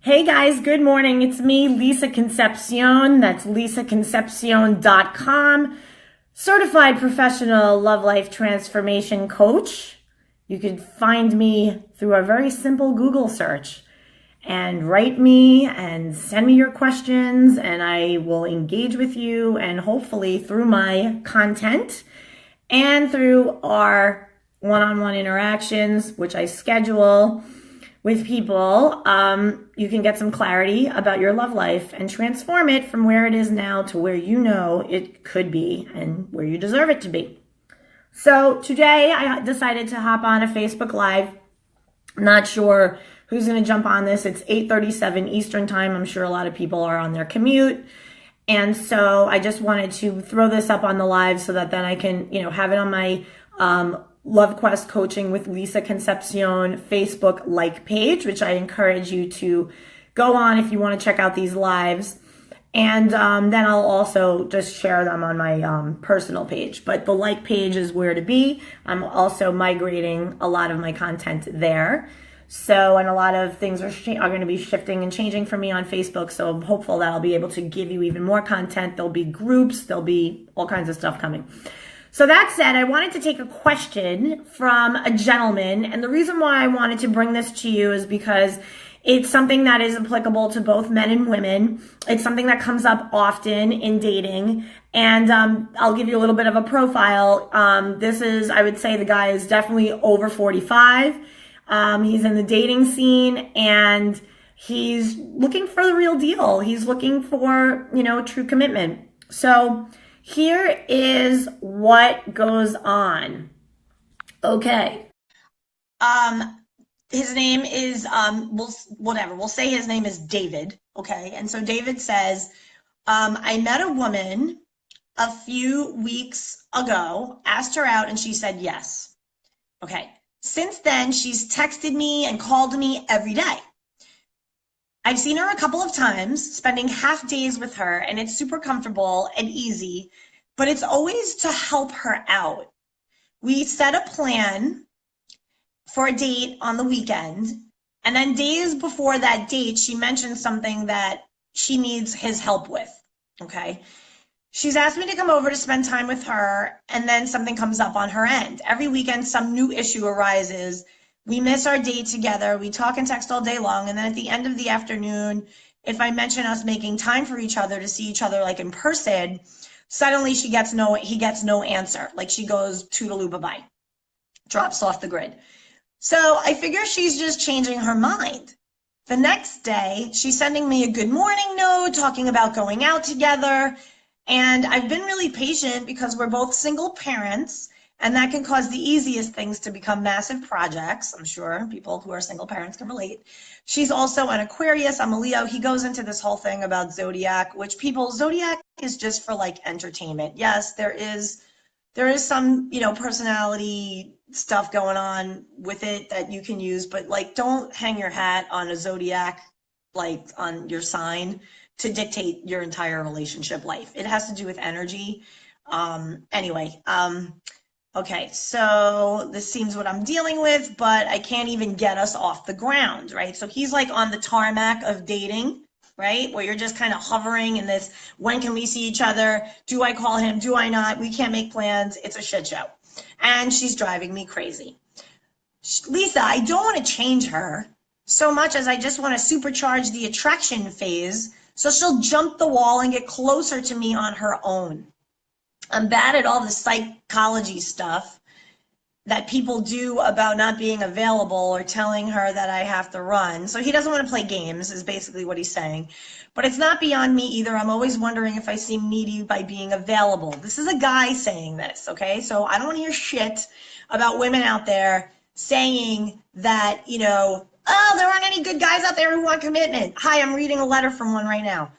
Hey guys, good morning. It's me, Lisa Concepcion. That's lisaconcepcion.com. Certified professional love life transformation coach. You can find me through a very simple Google search and write me and send me your questions, and I will engage with you, and hopefully through my content and through our one-on-one interactions, which I schedule with people, you can get some clarity about your love life and transform it from where it is now to where you know it could be and where you deserve it to be. So today I decided to hop on a Facebook Live. Not sure who's going to jump on this. It's 8:37 Eastern time. I'm sure a lot of people are on their commute. And so I just wanted to throw this up on the live so that then I can, have it on my Love Quest Coaching with Lisa Concepcion Facebook like page, which I encourage you to go on if you want to check out these lives. And then I'll also just share them on my personal page. But the like page is where to be. I'm also migrating a lot of my content there. So, and a lot of things are going to be shifting and changing for me on Facebook. So I'm hopeful that I'll be able to give you even more content. There'll be groups, there'll be all kinds of stuff coming. So that said, I wanted to take a question from a gentleman. And the reason why I wanted to bring this to you is because it's something that is applicable to both men and women. It's something that comes up often in dating. And I'll give you a little bit of a profile. This is, I would say the guy is definitely over 45. He's in the dating scene and he's looking for the real deal. He's looking for, true commitment. So here is what goes on. Okay. His name is, we'll say his name is David. Okay. And so David says, I met a woman a few weeks ago, asked her out, and she said yes. Okay. Since then, she's texted me and called me every day. I've seen her a couple of times, spending half days with her, and it's super comfortable and easy, but it's always to help her out. We set a plan for a date on the weekend, and then days before that date, she mentioned something that she needs his help with, okay? She's asked me to come over to spend time with her, and then something comes up on her end. Every weekend, some new issue arises. We miss our date together. We talk and text all day long. And then at the end of the afternoon, if I mention us making time for each other to see each other like in person, suddenly he gets no answer. Like she goes toodaloo bye-bye, drops off the grid. So I figure she's just changing her mind. The next day, she's sending me a good morning note, talking about going out together. And I've been really patient because we're both single parents, and that can cause the easiest things to become massive projects. I'm sure people who are single parents can relate. She's also an Aquarius. I'm a Leo. He goes into this whole thing about Zodiac, which Zodiac is just for like entertainment. Yes, there is some, personality stuff going on with it that you can use, but like don't hang your hat on a Zodiac, like on your sign to dictate your entire relationship life. It has to do with energy. Okay, so this seems what I'm dealing with, but I can't even get us off the ground, right? So he's like on the tarmac of dating, right? Where you're just kind of hovering in this, when can we see each other? Do I call him? Do I not? We can't make plans. It's a shit show. And she's driving me crazy. Lisa, I don't want to change her so much as I just want to supercharge the attraction phase so she'll jump the wall and get closer to me on her own. I'm bad at all the psychology stuff that people do about not being available or telling her that I have to run. So he doesn't want to play games is basically what he's saying. But it's not beyond me either. I'm always wondering if I seem needy by being available. This is a guy saying this, okay? So I don't want to hear shit about women out there saying that, oh, there aren't any good guys out there who want commitment. Hi, I'm reading a letter from one right now.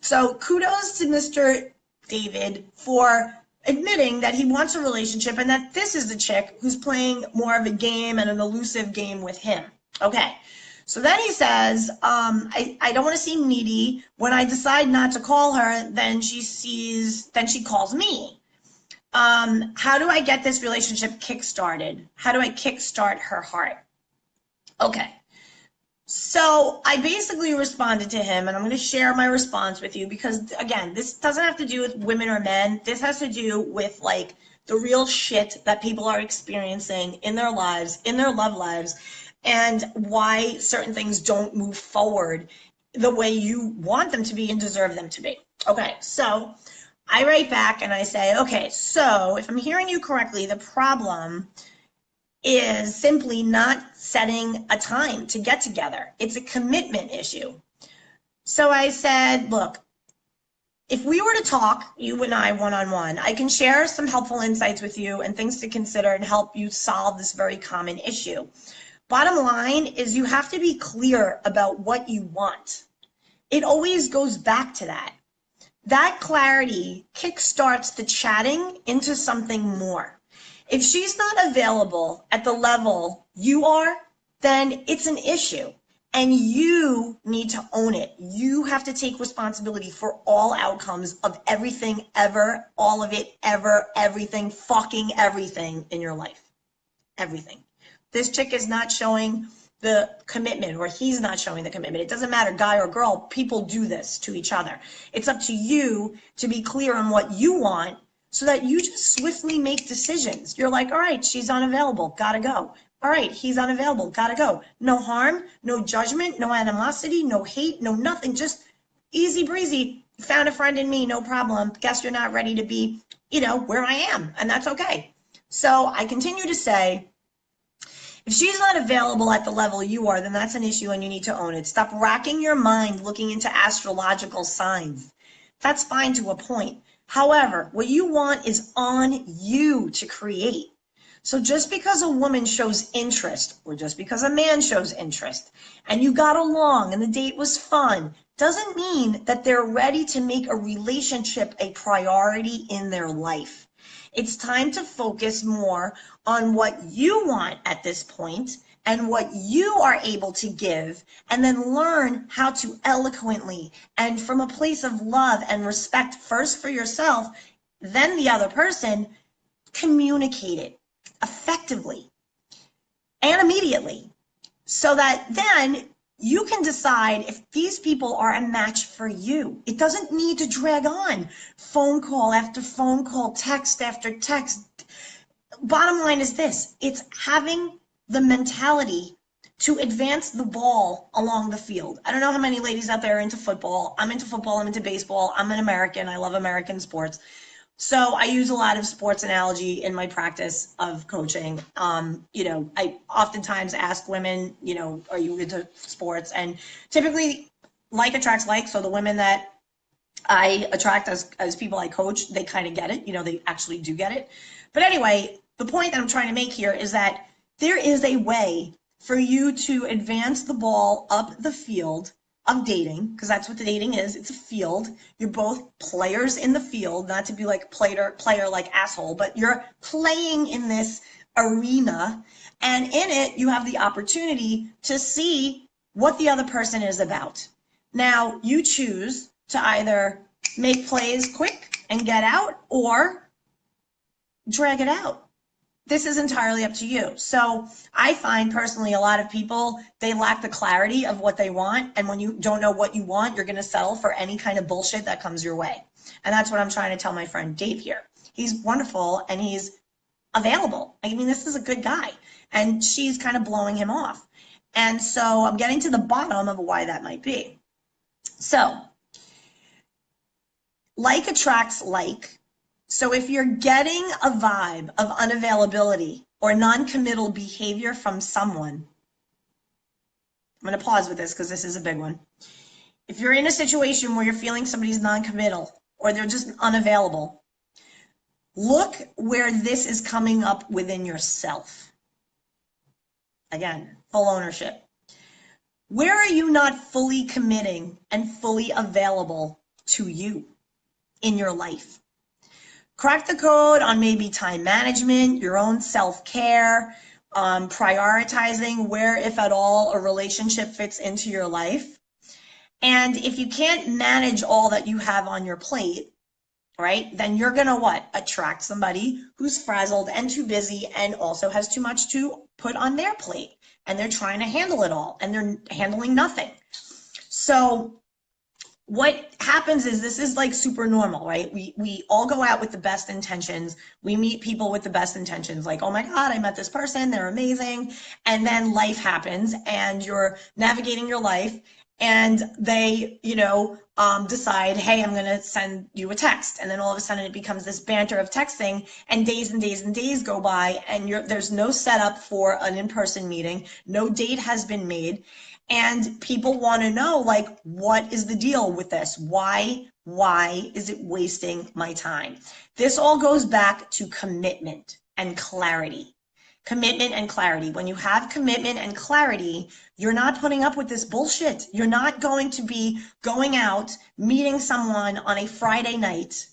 So kudos to Mr. David for admitting that he wants a relationship and that this is the chick who's playing more of a game and an elusive game with him. Okay. So then he says, I don't want to seem needy. When I decide not to call her, then she calls me. How do I get this relationship kick-started? How do I kick-start her heart? Okay. So I basically responded to him, and I'm going to share my response with you because, again, this doesn't have to do with women or men. This has to do with like the real shit that people are experiencing in their lives, in their love lives, and why certain things don't move forward the way you want them to be and deserve them to be. Okay, so I write back and I say, okay, so if I'm hearing you correctly, the problem is simply not setting a time to get together. It's a commitment issue. So I said, look, if we were to talk, you and I one-on-one, I can share some helpful insights with you and things to consider and help you solve this very common issue. Bottom line is you have to be clear about what you want. It always goes back to that. That clarity kickstarts the chatting into something more. If she's not available at the level you are, then it's an issue and you need to own it. You have to take responsibility for all outcomes of everything ever, all of it ever, everything, fucking everything in your life. Everything. This chick is not showing the commitment, or he's not showing the commitment. It doesn't matter, guy or girl, people do this to each other. It's up to you to be clear on what you want so that you just swiftly make decisions. You're like, all right, she's unavailable, gotta go. All right, he's unavailable, gotta go. No harm, no judgment, no animosity, no hate, no nothing, just easy breezy. Found a friend in me, no problem. Guess you're not ready to be, where I am, and that's okay. So I continue to say, if she's not available at the level you are, then that's an issue and you need to own it. Stop racking your mind looking into astrological signs. That's fine to a point. However, what you want is on you to create. So just because a woman shows interest, or just because a man shows interest, and you got along and the date was fun, doesn't mean that they're ready to make a relationship a priority in their life. It's time to focus more on what you want at this point and what you are able to give, and then learn how to eloquently and from a place of love and respect, first for yourself, then the other person, communicate it effectively and immediately, so that then you can decide if these people are a match for you. It doesn't need to drag on. Phone call after phone call, text after text. Bottom line is this: it's having the mentality to advance the ball along the field. I don't know how many ladies out there are into football. I'm into football, I'm into baseball. I'm an American, I love American sports. So I use a lot of sports analogy in my practice of coaching. I oftentimes ask women, are you into sports? And typically like attracts like. So the women that I attract as people I coach, they kind of get it. They actually do get it. But anyway, the point that I'm trying to make here is that there is a way for you to advance the ball up the field of dating, because that's what the dating is. It's a field. You're both players in the field, not to be like player like asshole, but you're playing in this arena, and in it you have the opportunity to see what the other person is about. Now you choose to either make plays quick and get out, or drag it out. This is entirely up to you. So I find personally a lot of people, they lack the clarity of what they want. And when you don't know what you want, you're going to settle for any kind of bullshit that comes your way. And that's what I'm trying to tell my friend Dave here. He's wonderful and he's available. I mean, this is a good guy. And she's kind of blowing him off. And so I'm getting to the bottom of why that might be. So, like attracts like. So if you're getting a vibe of unavailability or non-committal behavior from someone, I'm going to pause with this because this is a big one. If you're in a situation where you're feeling somebody's non-committal or they're just unavailable, look where this is coming up within yourself. Again, full ownership. Where are you not fully committing and fully available to you in your life? Crack the code on maybe time management, your own self-care, prioritizing where, if at all, a relationship fits into your life. And if you can't manage all that you have on your plate, right, then you're going to what? Attract somebody who's frazzled and too busy and also has too much to put on their plate. and they're trying to handle it all, and they're handling nothing. So what happens is, this is like super normal, right? We all go out with the best intentions. We meet people with the best intentions, like, oh my God, I met this person, they're amazing. And then life happens and you're navigating your life, and they, decide, hey, I'm going to send you a text. And then all of a sudden it becomes this banter of texting, and days and days and days go by, and there's no setup for an in-person meeting. No date has been made. And people want to know, like, what is the deal with this? Why is it wasting my time? This all goes back to commitment and clarity. Commitment and clarity. When you have commitment and clarity, you're not putting up with this bullshit. You're not going to be going out, meeting someone on a Friday night,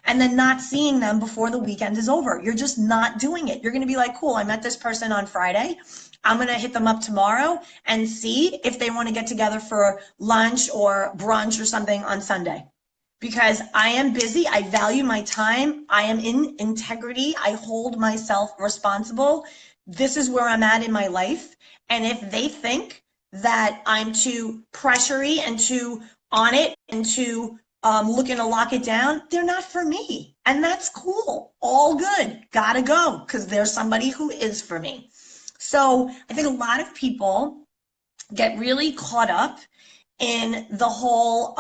and then not seeing them before the weekend is over. You're just not doing it. You're going to be like, cool, I met this person on Friday. I'm going to hit them up tomorrow and see if they want to get together for lunch or brunch or something on Sunday. Because I am busy, I value my time, I am in integrity, I hold myself responsible. This is where I'm at in my life. And if they think that I'm too pressury and too on it and too looking to lock it down, they're not for me. And that's cool, all good, gotta go, because there's somebody who is for me. So I think a lot of people get really caught up in the whole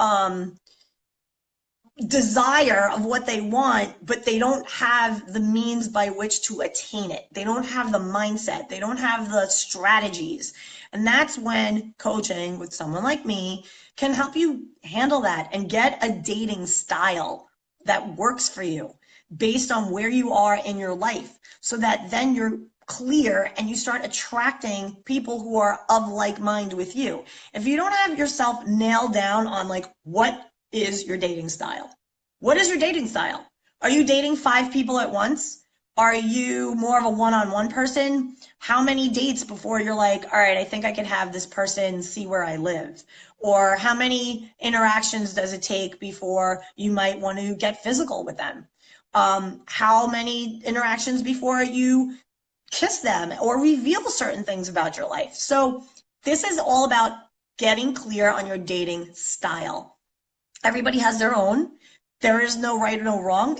desire of what they want, but they don't have the means by which to attain it. They don't have the mindset. They don't have the strategies. And that's when coaching with someone like me can help you handle that and get a dating style that works for you based on where you are in your life, so that then you're clear and you start attracting people who are of like mind with you. If you don't have yourself nailed down on, like, what is your dating style? What is your dating style? Are you dating 5 people at once? Are you more of a one-on-one person? How many dates before you're like, all right, I think I could have this person see where I live? Or how many interactions does it take before you might want to get physical with them? How many interactions before you kiss them or reveal certain things about your life? So this is all about getting clear on your dating style. Everybody has their own. There is no right or no wrong.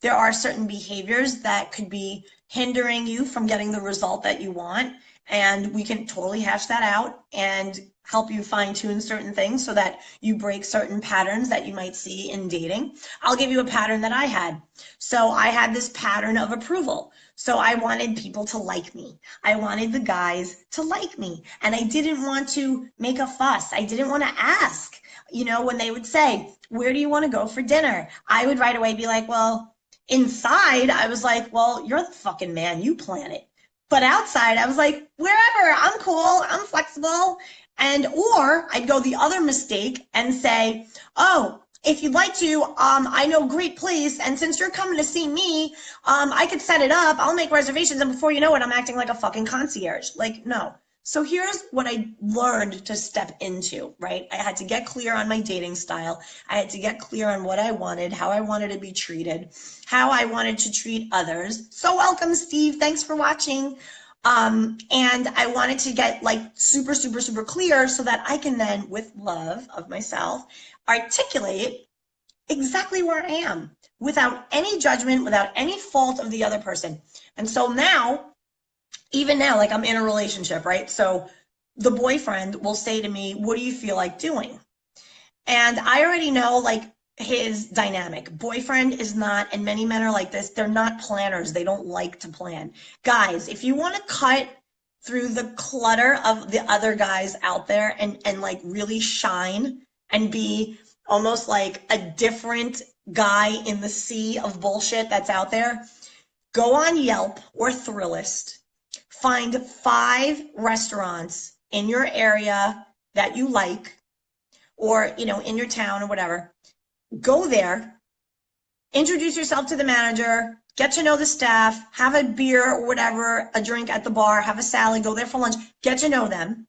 There are certain behaviors that could be hindering you from getting the result that you want, and we can totally hash that out and help you fine tune certain things so that you break certain patterns that you might see in dating. I'll give you a pattern that I had. So I had this pattern of approval. So I wanted people to like me. I wanted the guys to like me, and I didn't want to make a fuss. I didn't want to ask. When they would say, where do you want to go for dinner? I would right away be like, well, inside, I was like, well, you're the fucking man, you plan it. But outside, I was like, wherever, I'm cool, I'm flexible. Or I'd go the other mistake and say, oh, if you'd like to, I know a great place, and since you're coming to see me, I could set it up, I'll make reservations, and before you know it, I'm acting like a fucking concierge. Like, no. So here's what I learned to step into, right? I had to get clear on my dating style. I had to get clear on what I wanted, how I wanted to be treated, how I wanted to treat others. So welcome, Steve. Thanks for watching. And I wanted to get like super, super, super clear so that I can then, with love of myself, articulate exactly where I am without any judgment, without any fault of the other person. And so now, even now, like, I'm in a relationship, right? So the boyfriend will say to me, what do you feel like doing? And I already know, like, his dynamic. Boyfriend is not, and many men are like this, they're not planners. They don't like to plan. Guys, if you want to cut through the clutter of the other guys out there and like really shine and be almost like a different guy in the sea of bullshit that's out there, go on Yelp or Thrillist. Find 5 restaurants in your area that you like, or, in your town or whatever. Go there, introduce yourself to the manager, get to know the staff, have a beer or whatever, a drink at the bar, have a salad, go there for lunch, get to know them,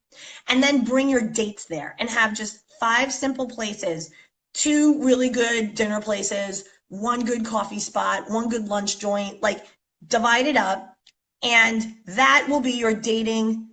and then bring your dates there and have just 5 simple places, 2 really good dinner places, 1 good coffee spot, 1 good lunch joint, like divide it up. And that will be your dating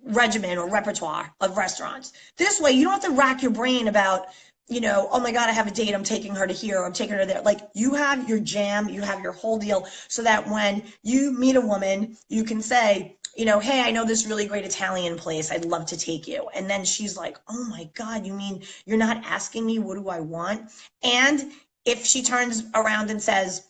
regimen or repertoire of restaurants. This way, you don't have to rack your brain about, oh my God, I have a date, I'm taking her to here, or I'm taking her there. Like, you have your jam, you have your whole deal, so that when you meet a woman, you can say, hey, I know this really great Italian place, I'd love to take you. And then she's like, oh my God, you mean you're not asking me what do I want? And if she turns around and says,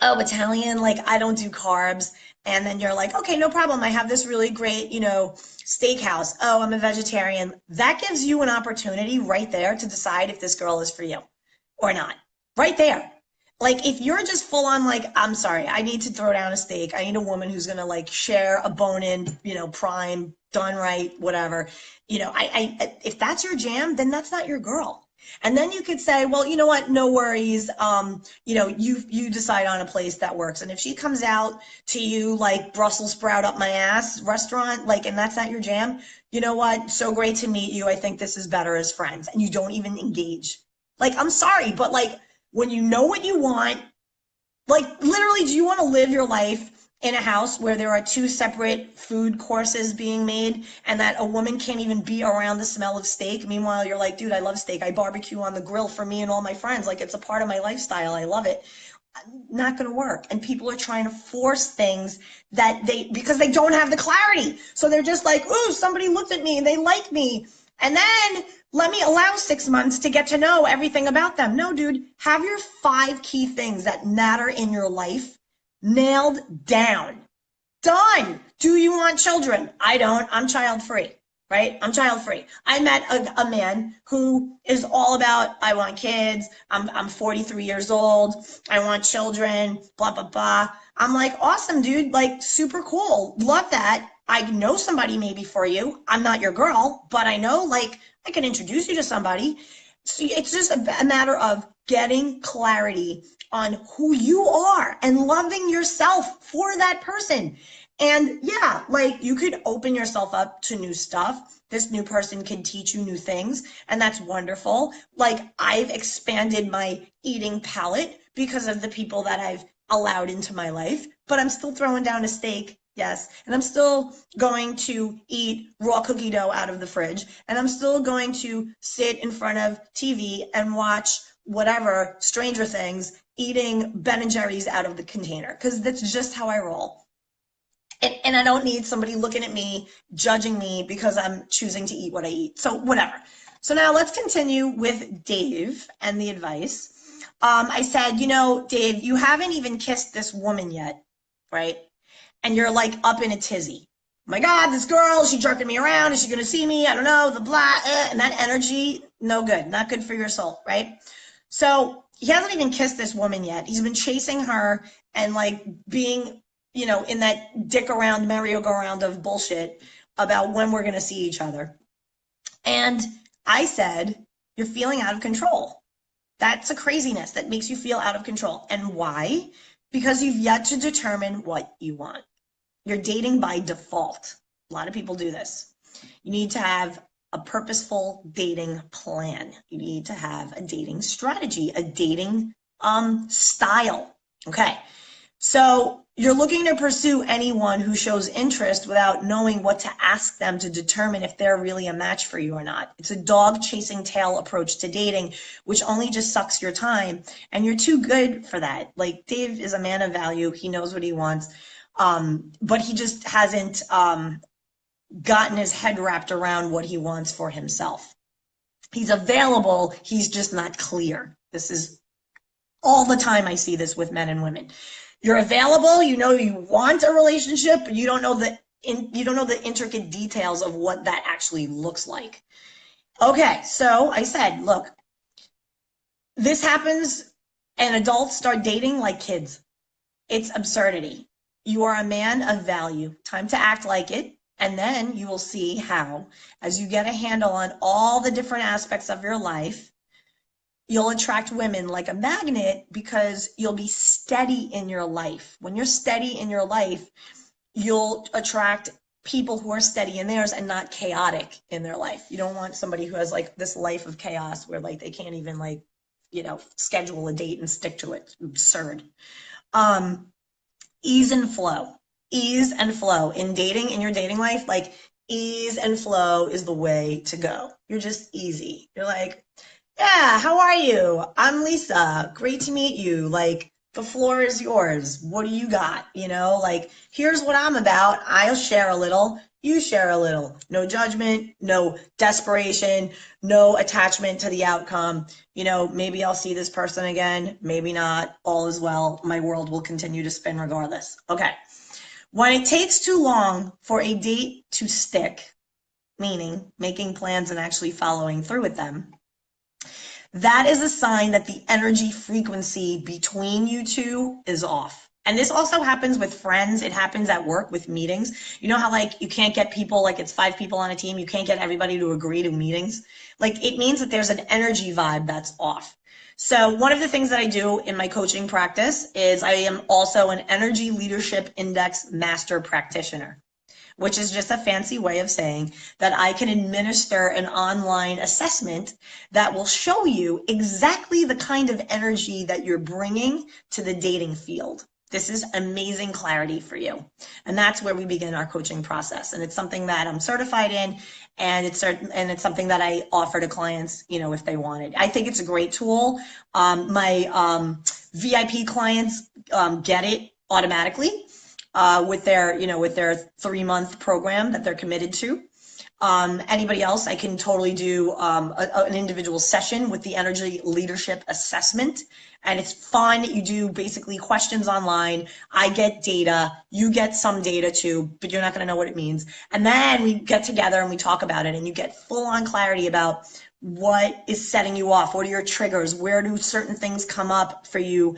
oh, Italian, like I don't do carbs. And then you're like, okay, no problem. I have this really great, steakhouse. Oh, I'm a vegetarian. That gives you an opportunity right there to decide if this girl is for you or not. Right there. Like if you're just full on like, I'm sorry, I need to throw down a steak. I need a woman who's gonna like share a bone in, prime, done right, whatever. If that's your jam, then that's not your girl. And then you could say, well, you know what? No worries. You decide on a place that works. And if she comes out to you like Brussels sprout up my ass restaurant, like, and that's not your jam, you know what? So great to meet you. I think this is better as friends. And you don't even engage. Like, I'm sorry, but like when you know what you want, like literally, do you want to live your life in a house where there are two separate food courses being made and that a woman can't even be around the smell of steak? Meanwhile, you're like, dude, I love steak. I barbecue on the grill for me and all my friends. Like, it's a part of my lifestyle. I love it. Not going to work. And people are trying to force things because they don't have the clarity. So they're just like, ooh, somebody looked at me and they like me. And then let me allow 6 months to get to know everything about them. No, dude, have your 5 key things that matter in your life nailed down. Done. Do you want children? I don't. I'm child free, right? I'm child free. I met a man who is all about, I want kids. I'm 43 years old. I want children, blah, blah, blah. I'm like, awesome, dude. Like, super cool. Love that. I know somebody maybe for you. I'm not your girl, but I know, like, I can introduce you to somebody. So it's just a matter of getting clarity on who you are and loving yourself for that person. And yeah, like you could open yourself up to new stuff. This new person can teach you new things, and that's wonderful. Like I've expanded my eating palette because of the people that I've allowed into my life, but I'm still throwing down a steak. Yes. And I'm still going to eat raw cookie dough out of the fridge. And I'm still going to sit in front of TV and watch whatever, Stranger Things, eating Ben and Jerry's out of the container. Because that's just how I roll. And I don't need somebody looking at me, judging me because I'm choosing to eat what I eat. So whatever. So now let's continue with Dave and the advice. I said, Dave, you haven't even kissed this woman yet, right? And you're like up in a tizzy. Oh my God, this girl, she jerking me around. Is she going to see me? I don't know, the blah, and that energy, no good, not good for your soul, right? So he hasn't even kissed this woman yet. He's been chasing her and like being, in that dick around merry-go-round of bullshit about when we're going to see each other. And I said, you're feeling out of control. That's a craziness that makes you feel out of control. And why? Because you've yet to determine what you want. You're dating by default. A lot of people do this. You need to have a purposeful dating plan. You need to have a dating strategy, a dating style. Okay. So you're looking to pursue anyone who shows interest without knowing what to ask them to determine if they're really a match for you or not. It's a dog chasing tail approach to dating, which only just sucks your time. And you're too good for that. Like Dave is a man of value. He knows what he wants. But he just hasn't gotten his head wrapped around what he wants for himself. He's available. He's just not clear. This is all the time I see this with men and women. You're available, you want a relationship, but you don't know the intricate details of what that actually looks like. Okay, so I said, look, this happens and adults start dating like kids. It's absurdity. You are a man of value. Time to act like it, and then you will see how, as you get a handle on all the different aspects of your life, you'll attract women like a magnet because you'll be steady in your life. When you're steady in your life, you'll attract people who are steady in theirs and not chaotic in their life. You don't want somebody who has like this life of chaos where like they can't even like, schedule a date and stick to it. It's absurd. Ease and flow. Ease and flow in dating, in your dating life, like ease and flow is the way to go. You're just easy. You're like, yeah, how are you? I'm Lisa. Great to meet you. Like, the floor is yours. What do you got? You know, like, here's what I'm about. I'll share a little. You share a little. No judgment, no desperation, no attachment to the outcome. You know, maybe I'll see this person again, maybe not. All is well. My world will continue to spin regardless. Okay. When it takes too long for a date to stick, meaning making plans and actually following through with them, that is a sign that the energy frequency between you two is off. And this also happens with friends. It happens at work with meetings. You know how like you can't get people, like it's 5 people on a team, you can't get everybody to agree to meetings? Like it means that there's an energy vibe that's off. So one of the things that I do in my coaching practice is I am also an Energy Leadership Index Master Practitioner, which is just a fancy way of saying that I can administer an online assessment that will show you exactly the kind of energy that you're bringing to the dating field. This is amazing clarity for you. And that's where we begin our coaching process. And it's something that I'm certified in, and it's something that I offer to clients, you know, if they want it. I think it's a great tool. My VIP clients get it automatically. With their 3-month program that they're committed to. Anybody else, I can totally do an individual session with the Energy Leadership Assessment. And it's fun. You do basically questions online. I get data. You get some data too, but you're not going to know what it means. And then we get together and we talk about it, and you get full on clarity about what is setting you off. What are your triggers? Where do certain things come up for you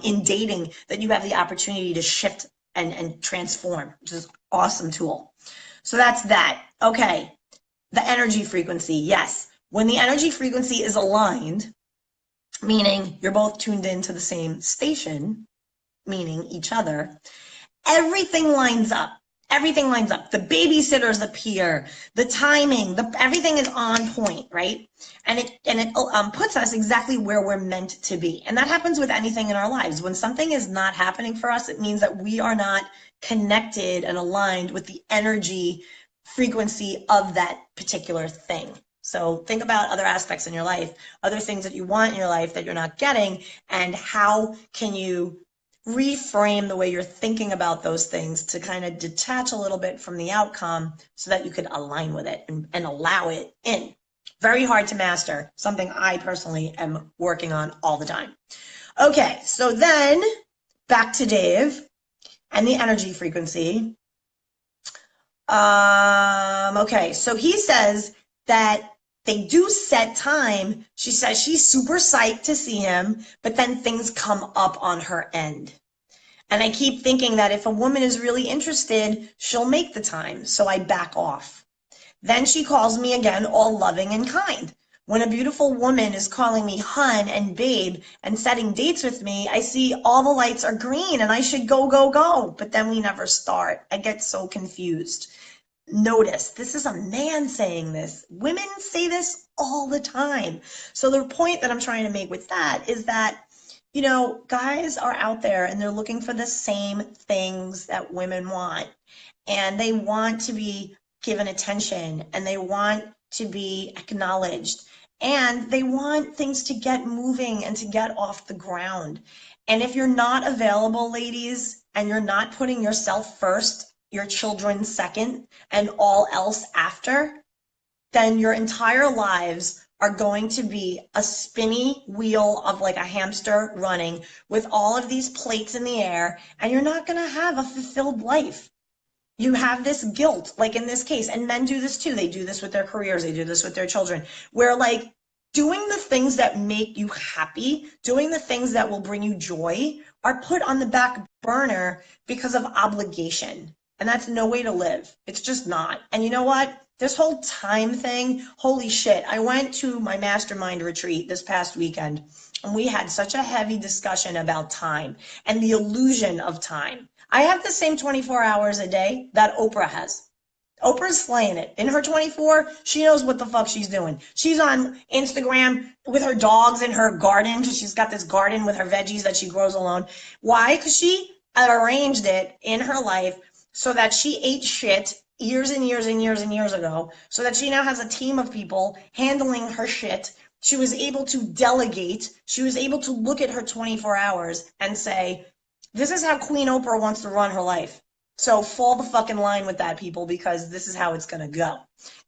in dating that you have the opportunity to shift and transform, which is an awesome tool. So that's that. Okay, the energy frequency. Yes, when the energy frequency is aligned, meaning you're both tuned into the same station, meaning each other, everything lines up. Everything lines up. The babysitters appear, the timing, everything is on point, right? And it puts us exactly where we're meant to be. And that happens with anything in our lives. When something is not happening for us, it means that we are not connected and aligned with the energy frequency of that particular thing. So think about other aspects in your life, other things that you want in your life that you're not getting, and how can you reframe the way you're thinking about those things to kind of detach a little bit from the outcome so that you could align with it and allow it in. Very hard to master, something I personally am working on all the time. Okay, so then back to Dave and the energy frequency. Okay, so he says that they do set time. She says she's super psyched to see him, but then things come up on her end. And I keep thinking that if a woman is really interested, she'll make the time, so I back off. Then she calls me again, all loving and kind. When a beautiful woman is calling me hun and babe and setting dates with me, I see all the lights are green and I should go, go, go. But then we never start. I get so confused. Notice, this is a man saying this. Women say this all the time. So the point that I'm trying to make with that is that, you know, guys are out there and they're looking for the same things that women want. And they want to be given attention, and they want to be acknowledged, and they want things to get moving and to get off the ground. And if you're not available, ladies, and you're not putting yourself first, your children second, and all else after, then your entire lives are going to be a spinny wheel of like a hamster running with all of these plates in the air, and you're not going to have a fulfilled life. You have this guilt, like in this case, and men do this too. They do this with their careers. They do this with their children, where like doing the things that make you happy, doing the things that will bring you joy are put on the back burner because of obligation. And that's no way to live. It's just not. And you know what? This whole time thing, holy shit. I went to my mastermind retreat this past weekend, and we had such a heavy discussion about time and the illusion of time. I have the same 24 hours a day that Oprah has. Oprah's slaying it. In her 24, she knows what the fuck she's doing. She's on Instagram with her dogs in her garden, because she's got this garden with her veggies that she grows alone. Why? Because she I arranged it in her life so that she ate shit years and years and years and years ago, so that she now has a team of people handling her shit. She was able to delegate. She was able to look at her 24 hours and say, this is how Queen Oprah wants to run her life. So fall the fucking line with that, people, because this is how it's going to go.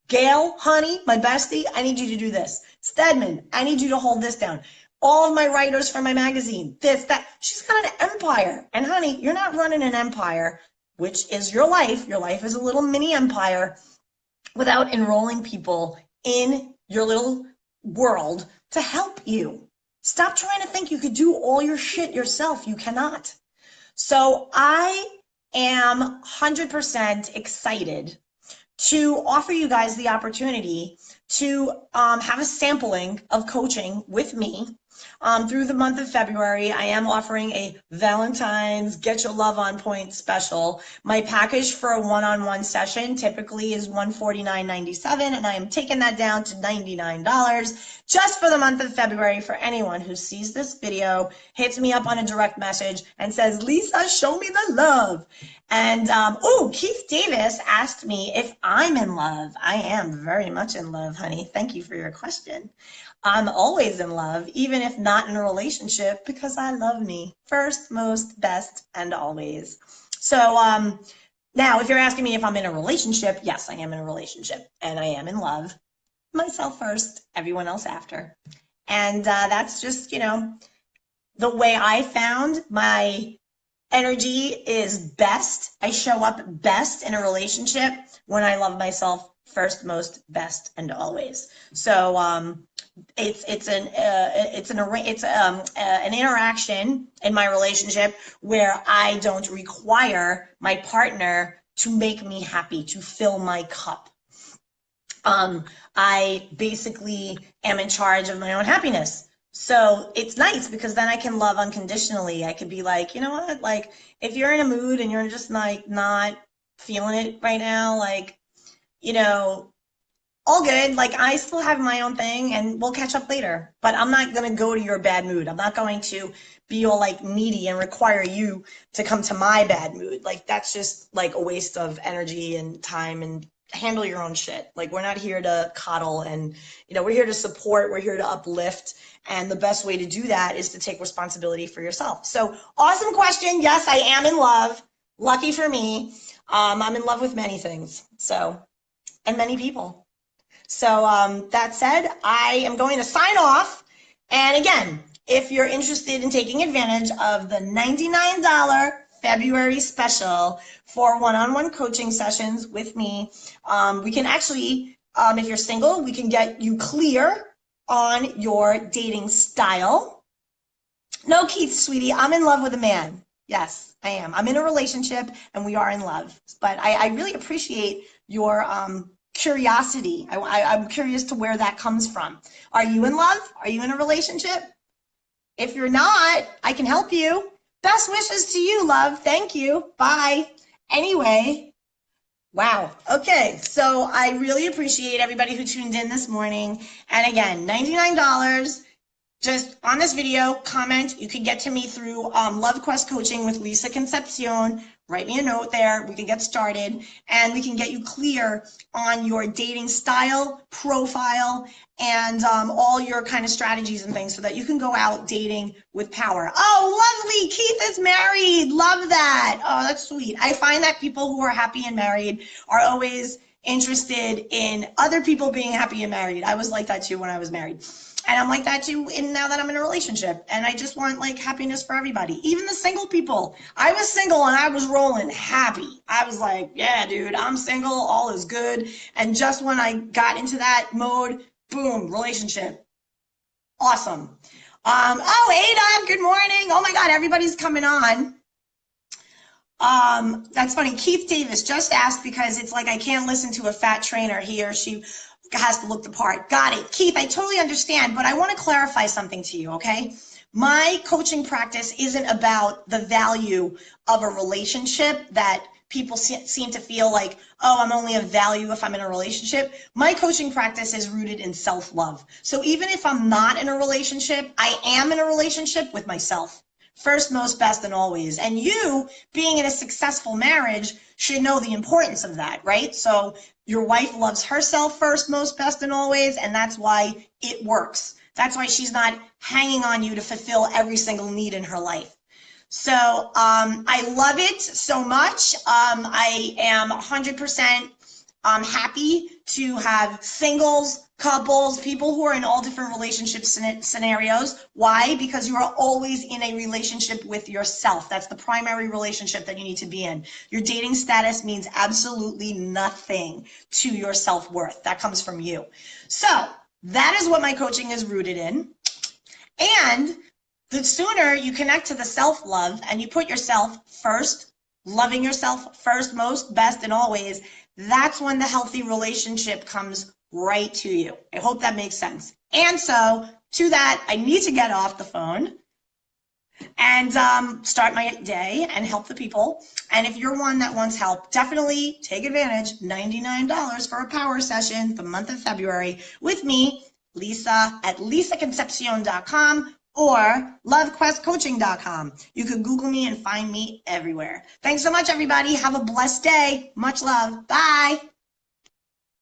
Gail, honey, my bestie, I need you to do this. Stedman, I need you to hold this down. All of my writers for my magazine, this, that. She's got an empire. And honey, you're not running an empire, which is your life. Your life is a little mini empire, without enrolling people in your little world to help you. Stop trying to think you could do all your shit yourself. You cannot. So I am 100% excited to offer you guys the opportunity to have a sampling of coaching with me through the month of February. I am offering a Valentine's Get Your Love on Point special. My package for a one-on-one session typically is $149.97, and I am taking that down to $99 just for the month of February for anyone who sees this video, hits me up on a direct message, and says, Lisa, show me the love. And, Keith Davis asked me if I'm in love. I am very much in love, honey. Thank you for your question. I'm always in love, even if not in a relationship, because I love me first, most, best, and always. So now, if you're asking me if I'm in a relationship, yes, I am in a relationship, and I am in love. Myself first, everyone else after. And that's just, the way I found my energy is best. I show up best in a relationship when I love myself first, most, best, and always. So it's an interaction in my relationship where I don't require my partner to make me happy, to fill my cup. I basically am in charge of my own happiness. So it's nice because then I can love unconditionally. I could be like, you know what, like if you're in a mood and you're just like not feeling it right now, like, all good. Like I still have my own thing and we'll catch up later, but I'm not going to go to your bad mood. I'm not going to be all like needy and require you to come to my bad mood. Like that's just like a waste of energy and time, and handle your own shit. Like we're not here to coddle, and we're here to support, we're here to uplift, and the best way to do that is to take responsibility for yourself. So awesome question. Yes, I am in love. Lucky for me. I'm in love with many things, and many people. So that said, I am going to sign off. And again, if you're interested in taking advantage of the $99 February special for one-on-one coaching sessions with me, we can actually, if you're single, we can get you clear on your dating style. No, Keith, sweetie, I'm in love with a man. Yes, I am. I'm in a relationship and we are in love. But I really appreciate your curiosity. I'm curious to where that comes from. Are you in love? Are you in a relationship? If you're not, I can help you. Best wishes to you, love. Thank you. Bye. Anyway, wow. Okay, so I really appreciate everybody who tuned in this morning. And again, $99. Just on this video, comment. You can get to me through Love Quest Coaching with Lisa Concepcion. Write me a note there. We can get started, and we can get you clear on your dating style, profile, and all your kind of strategies and things so that you can go out dating with power. Oh, lovely. Keith is married. Love that. Oh, that's sweet. I find that people who are happy and married are always interested in other people being happy and married. I was like that too when I was married. And I'm like that too now that I'm in a relationship. And I just want like happiness for everybody. Even the single people. I was single and I was rolling happy. I was like, yeah, dude, I'm single. All is good. And just when I got into that mode, boom, relationship. Awesome. Ada, good morning. Oh my God, everybody's coming on. That's funny. Keith Davis just asked because it's like I can't listen to a fat trainer. He or she has to look the part. Got it. Keith, I totally understand, but I want to clarify something to you, okay? My coaching practice isn't about the value of a relationship that people seem to feel like, oh, I'm only of value if I'm in a relationship. My coaching practice is rooted in self-love. So even if I'm not in a relationship, I am in a relationship with myself. first, most, best, and always. And you, being in a successful marriage, should know the importance of that, right? So your wife loves herself first, most, best, and always, and that's why it works. That's why she's not hanging on you to fulfill every single need in her life. So I love it so much. I am 100% happy to have singles, couples, people who are in all different relationship scenarios. Why? Because you are always in a relationship with yourself. That's the primary relationship that you need to be in. Your dating status means absolutely nothing to your self-worth. That comes from you. So that is what my coaching is rooted in. And the sooner you connect to the self-love and you put yourself first, loving yourself first, most, best, and always, that's when the healthy relationship comes right to you. I hope that makes sense. And so to that, I need to get off the phone and start my day and help the people. And if you're one that wants help, definitely take advantage. $99 for a power session the month of February with me, Lisa, at lisaconcepcion.com or lovequestcoaching.com. You can Google me and find me everywhere. Thanks so much, everybody. Have a blessed day. Much love. Bye.